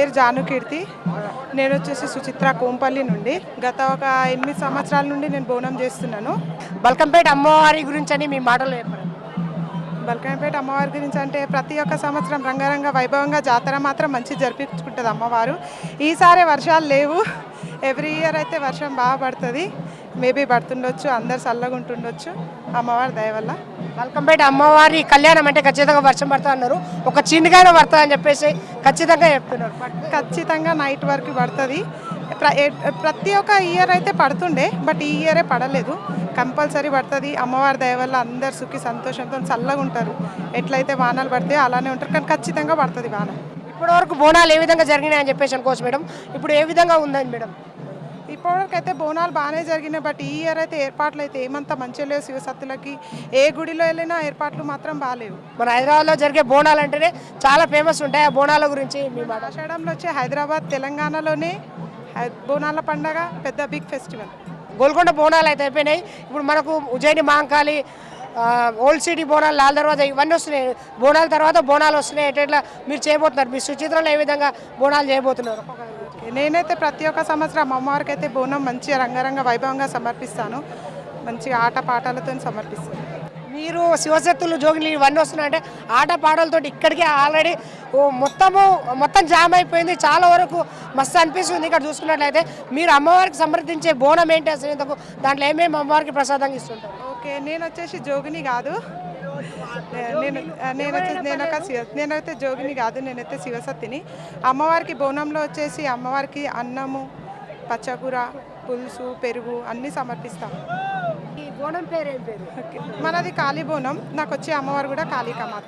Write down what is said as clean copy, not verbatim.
పేరు జానుకీర్తి. నేను వచ్చేసి సుచిత్ర కోంపల్లి నుండి గత ఒక 8 సంవత్సరాల నుండి నేను బోనం చేస్తున్నాను. బల్కంపేట అమ్మవారి గురించి అని మీ మాటలు చెప్పండి. బల్కంపేట అమ్మవారి గురించి అంటే ప్రతి ఒక్క సంవత్సరం రంగరంగ వైభవంగా జాతర మాత్రం మంచి జరిపించుకుంటుంది అమ్మవారు. ఈసారి వర్షాలు లేవు. ఎవ్రీ ఇయర్ అయితే వర్షం బాగా పడుతుంది. మేబీ పడుతుండొచ్చు, అందరు చల్లగా ఉంటుండొచ్చు అమ్మవారి దయ వల్ల. బల్కంపేట అమ్మవారి కళ్యాణం అంటే ఖచ్చితంగా వర్షం పడుతుంది అన్నారు. ఒక చిన్నగానే పడుతుంది అని చెప్పేసి ఖచ్చితంగా చెప్తున్నారు. ఖచ్చితంగా నైట్ వరకు పడుతుంది. ప్రతి ఒక్క ఇయర్ అయితే పడుతుండే, బట్ ఈ ఇయరే పడలేదు. కంపల్సరీ పడుతుంది. అమ్మవారి దయ వల్ల అందరు సుఖి సంతోషంతో చల్లగా ఉంటారు. ఎట్లయితే వానలు పడితే అలానే ఉంటారు, కానీ ఖచ్చితంగా పడుతుంది వాన. ఇప్పటి వరకు బోనాలు ఏ విధంగా జరిగినాయి అని చెప్పేసి అనుకోవచ్చు మేడం. ఇప్పుడు ఏ విధంగా ఉందండి మేడం? ఇప్పటివరకు అయితే బోనాలు బాగానే జరిగినాయి, బట్ ఈ ఇయర్ అయితే ఏర్పాట్లు అయితే ఏమంతా మంచిగా లేవు. శివసత్తులకి ఏ గుడిలో వెళ్ళినా ఏర్పాట్లు మాత్రం బాగాలేవు. మన హైదరాబాద్లో జరిగే బోనాలు అంటేనే చాలా ఫేమస్ ఉంటాయి. ఆ బోనాల గురించి మీ మాట. ఆషాఢంలో వచ్చే హైదరాబాద్ తెలంగాణలోనే బోనాల పండగ పెద్ద బిగ్ ఫెస్టివల్. గోల్కొండ బోనాలు అయితే అయిపోయినాయి. ఇప్పుడు మనకు ఉజ్జయిని మహంకాళి, ఓల్డ్ సిటీ బోనాలు, లాల్ దర్వాజా ఇవన్నీ వస్తున్నాయి. బోనాల తర్వాత బోనాలు వస్తున్నాయి. ఎట్లా మీరు చేయబోతున్నారు? మీ సుచిత్రలో ఏ విధంగా బోనాలు చేయబోతున్నారు? నేనైతే ప్రతి ఒక్క సంవత్సరం అమ్మవారికి అయితే బోనం మంచిగా రంగరంగ వైభవంగా సమర్పిస్తాను. మంచిగా ఆట పాటలతో సమర్పిస్తాను. మీరు శివశక్తులు జోగిని ఇవన్నీ వస్తున్నాయంటే ఆట పాటలతో ఇక్కడికి ఆల్రెడీ మొత్తం జామ్ అయిపోయింది. చాలా వరకు మస్తు అనిపిస్తుంది. ఇక్కడ చూసుకున్నట్లయితే మీరు అమ్మవారికి సమర్థించే బోనం ఏంటి అసలు? ఇంతకు దాంట్లో ఏమేమి అమ్మవారికి ప్రసాదంగా ఇస్తుంటారు? ఓకే, నేను వచ్చేసి జోగిని కాదు. నేనైతే జోగిని కాదు, నేనైతే శివసత్తిని. అమ్మవారికి బోనంలో వచ్చేసి అమ్మవారికి అన్నము, పచ్చకూర, పులుసు, పెరుగు అన్నీ సమర్పిస్తాం. ఈ బోనం పేరు ఏం పేరు? మనది కాళీ బోనం. నాకు వచ్చే అమ్మవారు కూడా కాళీకా మాత.